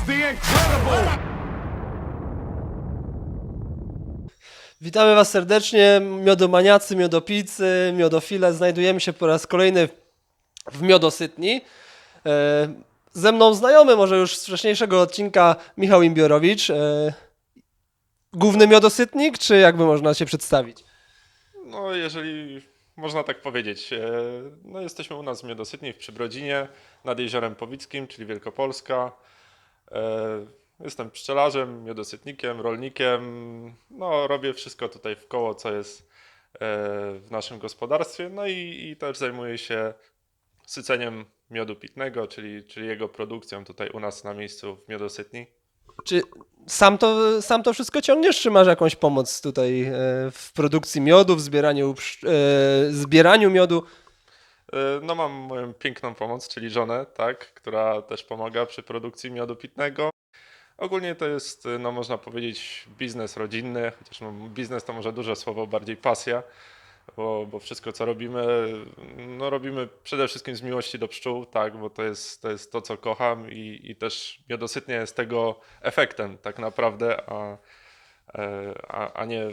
the incredible. Witamy Was serdecznie, miodomaniacy, miodopijcy, miodofile. Znajdujemy się po raz kolejny w Miodosytni. Ze mną znajomy może już z wcześniejszego odcinka Michał Imbiorowicz. Główny miodosytnik, czy jakby można się przedstawić? No, jeżeli można tak powiedzieć, no jesteśmy u nas w Miodosytni w Przybrodzinie nad Jeziorem Powickim, czyli Wielkopolska. Jestem pszczelarzem, miodosytnikiem, rolnikiem. No, robię wszystko tutaj w koło, co jest w naszym gospodarstwie. No i też zajmuję się syceniem miodu pitnego, czyli jego produkcją tutaj u nas na miejscu w Miodosytni. Czy sam to wszystko ciągniesz, czy masz jakąś pomoc tutaj w produkcji miodu, w zbieraniu miodu? No mam moją piękną pomoc, czyli żonę, tak, która też pomaga przy produkcji miodu pitnego. Ogólnie to jest, no można powiedzieć, biznes rodzinny, chociaż no, biznes to może duże słowo, bardziej pasja, bo wszystko co robimy, no robimy przede wszystkim z miłości do pszczół, tak, bo to jest to, co kocham i też miodosytnie jest tego efektem tak naprawdę, a nie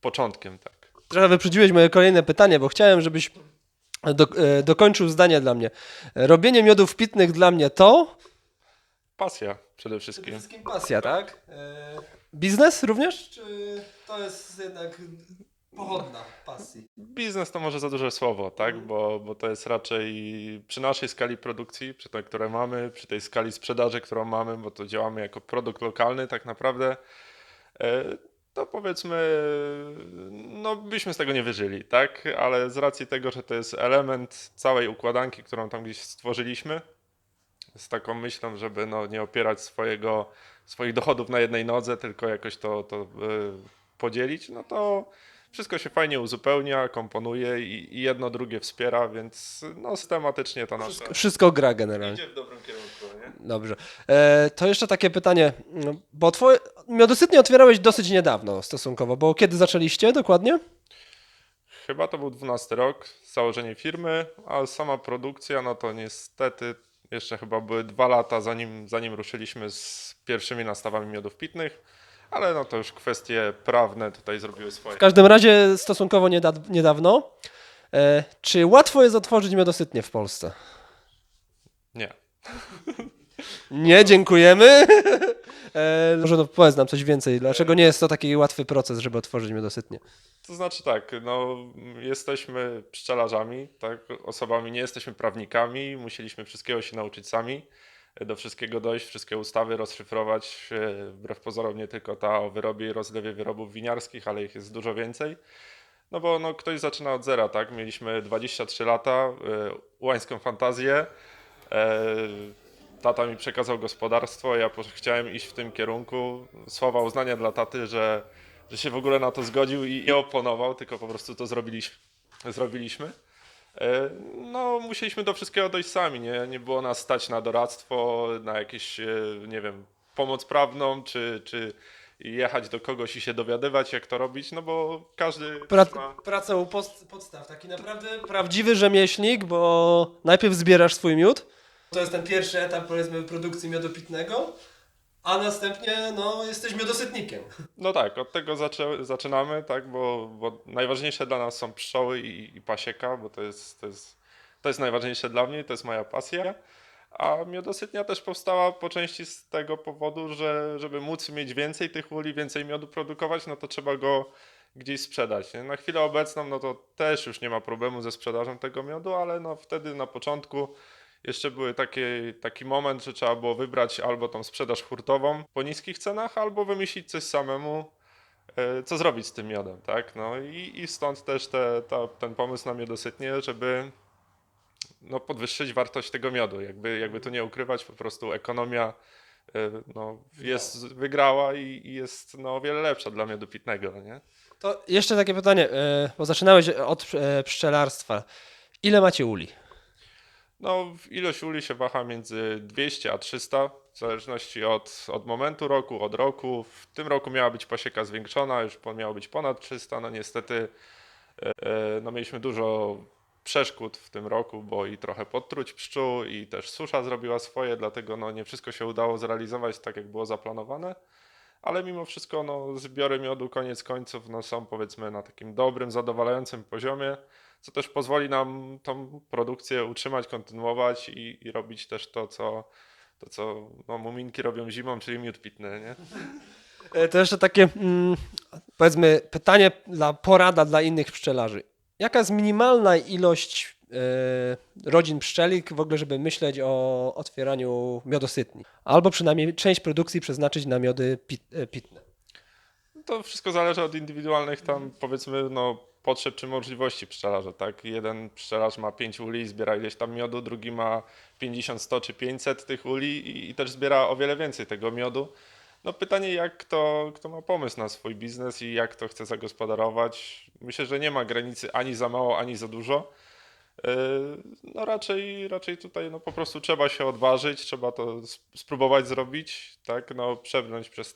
początkiem, tak. Trochę wyprzedziłeś moje kolejne pytanie, bo chciałem, żebyś dokończył zdanie dla mnie. Robienie miodów pitnych dla mnie to... Pasja przede wszystkim. Przede wszystkim pasja, tak? Biznes również? Czy to jest jednak pochodna pasji? Biznes to może za duże słowo, tak? Bo to jest raczej przy naszej skali produkcji, przy tej, które mamy, przy tej skali sprzedaży, którą mamy, bo to działamy jako produkt lokalny tak naprawdę, to powiedzmy, no byśmy z tego nie wyżyli, tak? Ale z racji tego, że to jest element całej układanki, którą tam gdzieś stworzyliśmy, z taką myślą, żeby no, nie opierać swoich dochodów na jednej nodze, tylko jakoś to podzielić, no to wszystko się fajnie uzupełnia, komponuje i jedno drugie wspiera, więc no, systematycznie to nasze Wszystko gra generalnie. idzie w dobrym kierunku, nie? Dobrze. To jeszcze takie pytanie, no, bo Miodosytnię otwierałeś dosyć niedawno stosunkowo, bo kiedy zaczęliście dokładnie? Chyba to był 12 rok, założenie firmy, a sama produkcja, no to niestety jeszcze chyba były 2 lata, zanim ruszyliśmy z pierwszymi nastawami miodów pitnych, ale no to już kwestie prawne tutaj zrobiły swoje. W każdym razie stosunkowo niedawno. Czy łatwo jest otworzyć Miodosytnię w Polsce? Nie. Nie, dziękujemy. Może no, powiedz nam coś więcej. Dlaczego nie jest to taki łatwy proces, żeby otworzyć Miodosytnię? To znaczy tak, no jesteśmy pszczelarzami, tak, osobami, nie jesteśmy prawnikami, musieliśmy wszystkiego się nauczyć sami, do wszystkiego dojść, wszystkie ustawy rozszyfrować, wbrew pozorom nie tylko ta o wyrobie i rozlewie wyrobów winiarskich, ale ich jest dużo więcej. No bo no, ktoś zaczyna od zera, tak? Mieliśmy 23 lata, ułańską fantazję. Tata mi przekazał gospodarstwo, ja chciałem iść w tym kierunku. Słowa uznania dla taty, że się w ogóle na to zgodził i nie oponował, tylko po prostu to zrobiliśmy. No, musieliśmy do wszystkiego dojść sami, nie było nas stać na doradztwo, na jakieś, nie wiem, pomoc prawną, czy jechać do kogoś i się dowiadywać, jak to robić, no bo każdy ma... Praca u podstaw, taki naprawdę prawdziwy rzemieślnik, bo najpierw zbierasz swój miód. To jest ten pierwszy etap, powiedzmy, produkcji miodu pitnego, a następnie no, jesteś miodosytnikiem. No tak, od tego zaczynamy, tak, bo najważniejsze dla nas są pszczoły i pasieka, bo to jest najważniejsze dla mnie, to jest moja pasja. A miodosytnia też powstała po części z tego powodu, że żeby móc mieć więcej tych uli, więcej miodu produkować, no to trzeba go gdzieś sprzedać. Nie? Na chwilę obecną, no to też już nie ma problemu ze sprzedażą tego miodu, ale no wtedy na początku jeszcze były taki moment, że trzeba było wybrać albo tą sprzedaż hurtową po niskich cenach, albo wymyślić coś samemu, co zrobić z tym miodem, tak? No i stąd też ten pomysł na miodosytnię, żeby no, podwyższyć wartość tego miodu. Jakby tu nie ukrywać, po prostu ekonomia no, wygrała i jest no, o wiele lepsza dla miodu pitnego, no nie? To jeszcze takie pytanie, bo zaczynałeś od pszczelarstwa. Ile macie uli? No, ilość uli się waha między 200 a 300, w zależności od momentu roku, od roku. W tym roku miała być pasieka zwiększona, już miało być ponad 300, no niestety no mieliśmy dużo przeszkód w tym roku, bo i trochę podtruć pszczół i też susza zrobiła swoje, dlatego no, nie wszystko się udało zrealizować tak, jak było zaplanowane. Ale mimo wszystko no, zbiory miodu koniec końców no, są powiedzmy na takim dobrym, zadowalającym poziomie, co też pozwoli nam tą produkcję utrzymać, kontynuować i robić też to co no, muminki robią zimą, czyli miód pitny, nie? To jeszcze takie, powiedzmy, pytanie, porada dla innych pszczelarzy. Jaka jest minimalna ilość rodzin pszczelik w ogóle, żeby myśleć o otwieraniu miodosytni? Albo przynajmniej część produkcji przeznaczyć na miody pitne. To wszystko zależy od indywidualnych tam powiedzmy no, potrzeb czy możliwości pszczelarza, tak? Jeden pszczelarz ma 5 uli i zbiera ileś tam miodu, drugi ma 50, 100 czy 500 tych uli i też zbiera o wiele więcej tego miodu. No pytanie, jak kto ma pomysł na swój biznes i jak to chce zagospodarować. Myślę, że nie ma granicy ani za mało, ani za dużo. No raczej tutaj no po prostu trzeba się odważyć, trzeba to spróbować zrobić, tak, no przebrnąć przez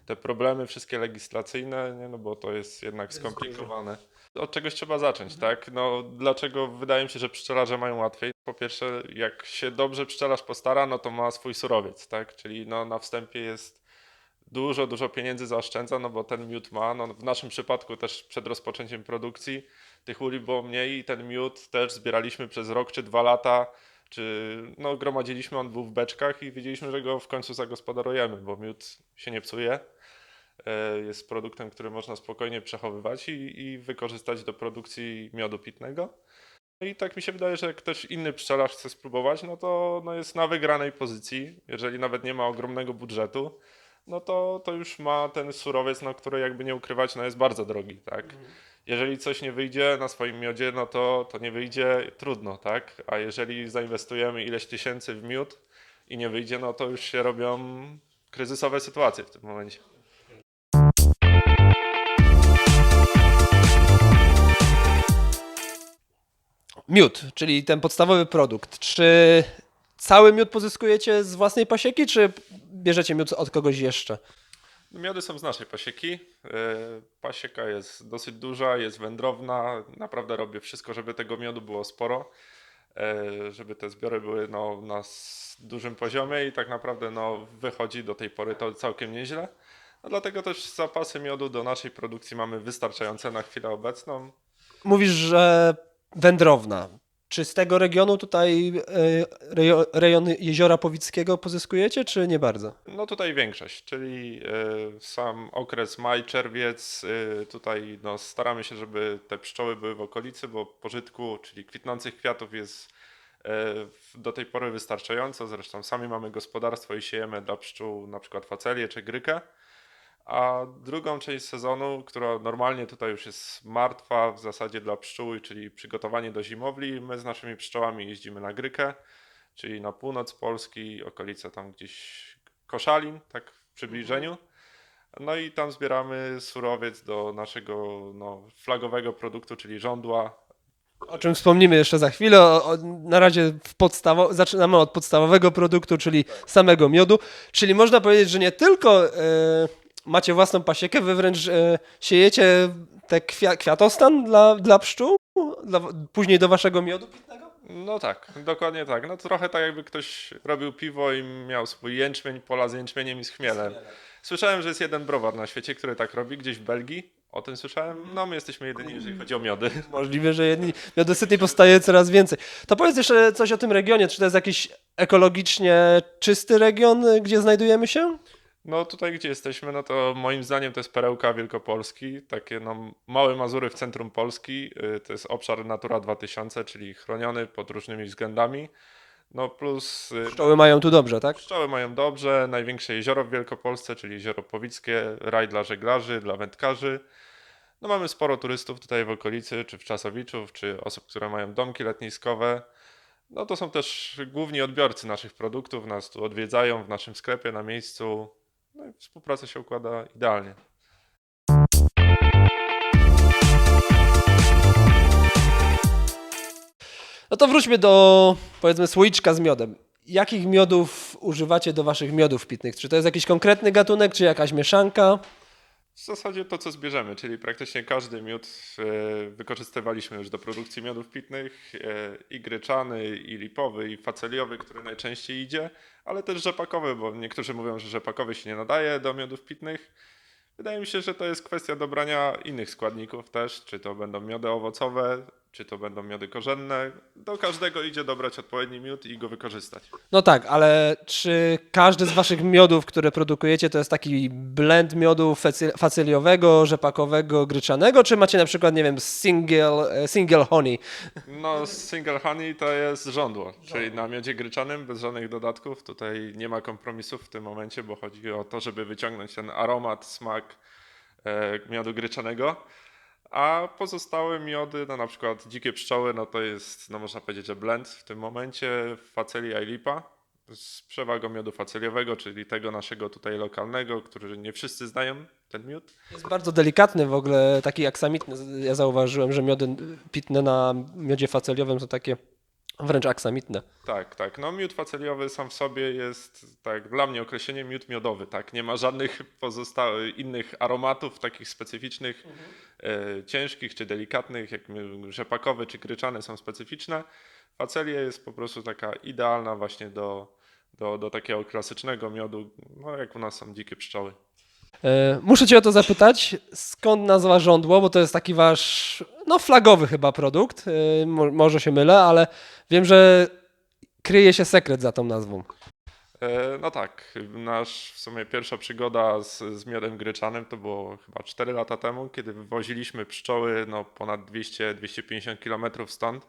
te problemy wszystkie legislacyjne, nie, no bo to jest jednak skomplikowane. Od czegoś trzeba zacząć, tak, no dlaczego wydaje mi się, że pszczelarze mają łatwiej? Po pierwsze, jak się dobrze pszczelarz postara, no to ma swój surowiec, tak, czyli no na wstępie jest dużo pieniędzy zaoszczędza, no bo ten miód ma, no w naszym przypadku też przed rozpoczęciem produkcji tych uli było mniej i ten miód też zbieraliśmy przez rok czy 2 lata, czy no gromadziliśmy, on był w beczkach i wiedzieliśmy, że go w końcu zagospodarujemy, bo miód się nie psuje, jest produktem, który można spokojnie przechowywać i wykorzystać do produkcji miodu pitnego. No i tak mi się wydaje, że jak ktoś inny pszczelarz chce spróbować, no to no jest na wygranej pozycji, jeżeli nawet nie ma ogromnego budżetu, no to już ma ten surowiec, no, który jakby nie ukrywać, no jest bardzo drogi, tak? Jeżeli coś nie wyjdzie na swoim miodzie, no to nie wyjdzie, trudno, tak? A jeżeli zainwestujemy ileś tysięcy w miód i nie wyjdzie, no to już się robią kryzysowe sytuacje w tym momencie. Miód, czyli ten podstawowy produkt. Czy cały miód pozyskujecie z własnej pasieki, czy bierzecie miód od kogoś jeszcze? Miody są z naszej pasieki. Pasieka jest dosyć duża, jest wędrowna. Naprawdę robię wszystko, żeby tego miodu było sporo, żeby te zbiory były no, na dużym poziomie i tak naprawdę no, wychodzi do tej pory to całkiem nieźle. No, dlatego też zapasy miodu do naszej produkcji mamy wystarczające na chwilę obecną. Mówisz, że wędrowna. Czy z tego regionu tutaj rejon Jeziora Powickiego pozyskujecie, czy nie bardzo? No tutaj większość, czyli sam okres maj, czerwiec, tutaj no, staramy się, żeby te pszczoły były w okolicy, bo pożytku, czyli kwitnących kwiatów jest do tej pory wystarczająco. Zresztą sami mamy gospodarstwo i siejemy dla pszczół na przykład facelię czy grykę. A drugą część sezonu, która normalnie tutaj już jest martwa w zasadzie dla pszczół, czyli przygotowanie do zimowli, my z naszymi pszczołami jeździmy na grykę, czyli na północ Polski, okolice tam gdzieś Koszalin, tak w przybliżeniu. No i tam zbieramy surowiec do naszego no, flagowego produktu, czyli żądła. O czym wspomnimy jeszcze za chwilę. Na razie zaczynamy od podstawowego produktu, czyli samego miodu. Czyli można powiedzieć, że nie tylko macie własną pasiekę, wy wręcz siejecie te kwiatostan dla pszczół, później do waszego miodu pitnego? No tak, dokładnie tak. No trochę tak jakby ktoś robił piwo i miał swój jęczmień, pola z jęczmieniem i z chmielem. Słyszałem, że jest jeden browar na świecie, który tak robi, gdzieś w Belgii. O tym słyszałem. No my jesteśmy jedyni, jeżeli chodzi o miody. Możliwe, że miodosytnej powstaje coraz więcej. To powiedz jeszcze coś o tym regionie. Czy to jest jakiś ekologicznie czysty region, gdzie znajdujemy się? No tutaj, gdzie jesteśmy, no to moim zdaniem to jest perełka Wielkopolski. Takie no, małe Mazury w centrum Polski. To jest obszar Natura 2000, czyli chroniony pod różnymi względami. No plus Pszczoły mają tu dobrze, tak? pszczoły mają dobrze, największe jezioro w Wielkopolsce, czyli Jezioro Powickie, raj dla żeglarzy, dla wędkarzy. No mamy sporo turystów tutaj w okolicy, czy w Czasowiczów, czy osób, które mają domki letniskowe. No to są też główni odbiorcy naszych produktów, nas tu odwiedzają w naszym sklepie na miejscu. No i współpraca się układa idealnie. No to wróćmy do, powiedzmy, słoiczka z miodem. Jakich miodów używacie do waszych miodów pitnych? Czy to jest jakiś konkretny gatunek, czy jakaś mieszanka? W zasadzie to, co zbierzemy, czyli praktycznie każdy miód wykorzystywaliśmy już do produkcji miodów pitnych, i gryczany, i lipowy, i faceliowy, który najczęściej idzie, ale też rzepakowy, bo niektórzy mówią, że rzepakowy się nie nadaje do miodów pitnych. Wydaje mi się, że to jest kwestia dobrania innych składników też, czy to będą miody owocowe, czy to będą miody korzenne. Do każdego idzie dobrać odpowiedni miód i go wykorzystać. No tak, ale czy każdy z waszych miodów, które produkujecie, to jest taki blend miodu facyliowego, rzepakowego, gryczanego, czy macie na przykład, nie wiem, single honey? No, single honey to jest żądło, czyli na miodzie gryczanym bez żadnych dodatków. Tutaj nie ma kompromisów w tym momencie, bo chodzi o to, żeby wyciągnąć ten aromat, smak miodu gryczanego. A pozostałe miody, no na przykład dzikie pszczoły, no to jest, no można powiedzieć, że blend w tym momencie facelia i lipa z przewagą miodu faceliowego, czyli tego naszego tutaj lokalnego, który nie wszyscy znają ten miód. Jest bardzo delikatny w ogóle, taki aksamitny. Ja zauważyłem, że miody pitne na miodzie faceliowym są takie wręcz aksamitne. Tak, tak. No miód faceliowy sam w sobie jest, tak, dla mnie określenie miód miodowy, tak. Nie ma żadnych pozostałych innych aromatów takich specyficznych, ciężkich czy delikatnych, jak rzepakowe czy gryczane są specyficzne. Facelia jest po prostu taka idealna właśnie do takiego klasycznego miodu, no jak u nas są dzikie pszczoły. Muszę cię o to zapytać, skąd nazwa żądło, bo to jest taki wasz, no flagowy chyba produkt, może się mylę, ale wiem, że kryje się sekret za tą nazwą. No tak, nasz w sumie pierwsza przygoda z miodem gryczanym to było chyba 4 lata temu, kiedy wywoziliśmy pszczoły no, ponad 200-250 km stąd.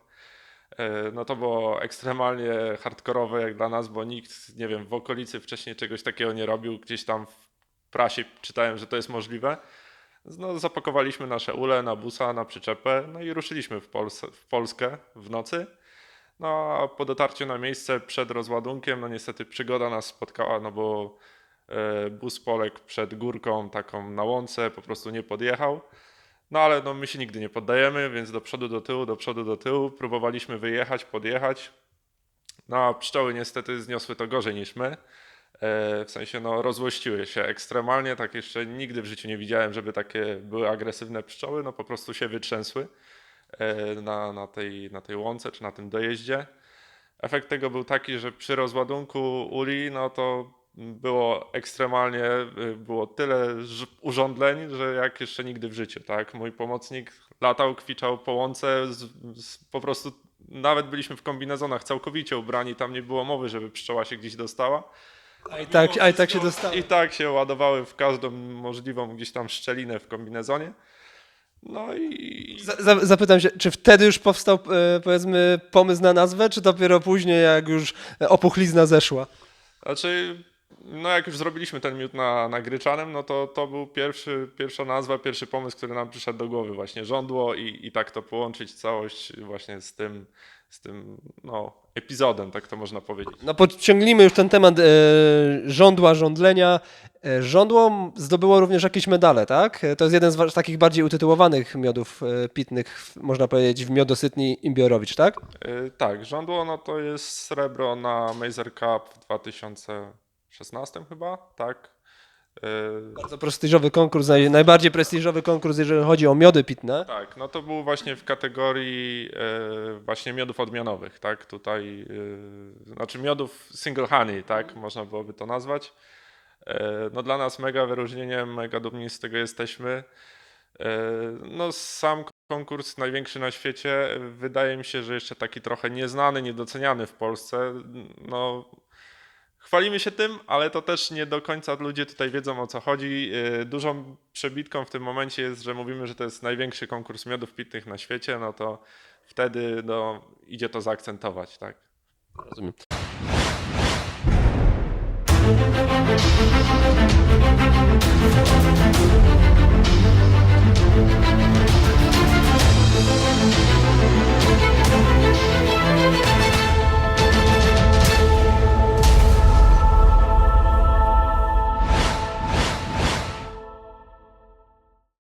No to było ekstremalnie hardkorowe jak dla nas, bo nikt, nie wiem, w okolicy wcześniej czegoś takiego nie robił. Gdzieś tam w prasie czytałem, że to jest możliwe. No, zapakowaliśmy nasze ule na busa, na przyczepę, no i ruszyliśmy w Polskę w nocy. No a po dotarciu na miejsce przed rozładunkiem, no niestety przygoda nas spotkała, no bo bus poległ przed górką taką na łące, po prostu nie podjechał. No ale no, my się nigdy nie poddajemy, więc do przodu, do tyłu, do przodu, do tyłu. Próbowaliśmy wyjechać, podjechać. No a pszczoły niestety zniosły to gorzej niż my. W sensie no rozłościły się ekstremalnie, tak jeszcze nigdy w życiu nie widziałem, żeby takie były agresywne pszczoły, no po prostu się wytrzęsły na tej łące czy na tym dojeździe. Efekt tego był taki, że przy rozładunku uli, no to było ekstremalnie, było tyle urządzeń, że jak jeszcze nigdy w życiu, tak? Mój pomocnik latał, kwiczał po łące, po prostu nawet byliśmy w kombinezonach całkowicie ubrani, tam nie było mowy, żeby pszczoła się gdzieś dostała. A i tak się dostało. I tak się ładowały w każdą możliwą gdzieś tam szczelinę w kombinezonie. No i Zapytam się, czy wtedy już powstał, powiedzmy, pomysł na nazwę, czy dopiero później, jak już opuchlizna zeszła? znaczy, no jak już zrobiliśmy ten miód na gryczanym, no to był pierwsza nazwa, pierwszy pomysł, który nam przyszedł do głowy, właśnie żądło i tak to połączyć całość właśnie z tym no, epizodem, tak to można powiedzieć. No podciągnijmy już ten temat żądła, żądlenia. Żądło zdobyło również jakieś medale, tak? To jest jeden z takich bardziej utytułowanych miodów pitnych, można powiedzieć, w Miodosytni Imbiorowicz, tak? Tak, żądło no to jest srebro na Mazer Cup w 2016 chyba, tak. Bardzo prestiżowy konkurs, najbardziej prestiżowy konkurs, jeżeli chodzi o miody pitne. Tak, no to był właśnie w kategorii właśnie miodów odmianowych, tak, tutaj, znaczy miodów single honey, tak, można byłoby to nazwać. No dla nas mega wyróżnieniem, mega dumni z tego jesteśmy. No sam konkurs największy na świecie, wydaje mi się, że jeszcze taki trochę nieznany, niedoceniany w Polsce, no chwalimy się tym, ale to też nie do końca ludzie tutaj wiedzą o co chodzi. Dużą przebitką w tym momencie jest, że mówimy, że to jest największy konkurs miodów pitnych na świecie, no to wtedy no, idzie to zaakcentować, tak. Rozumiem.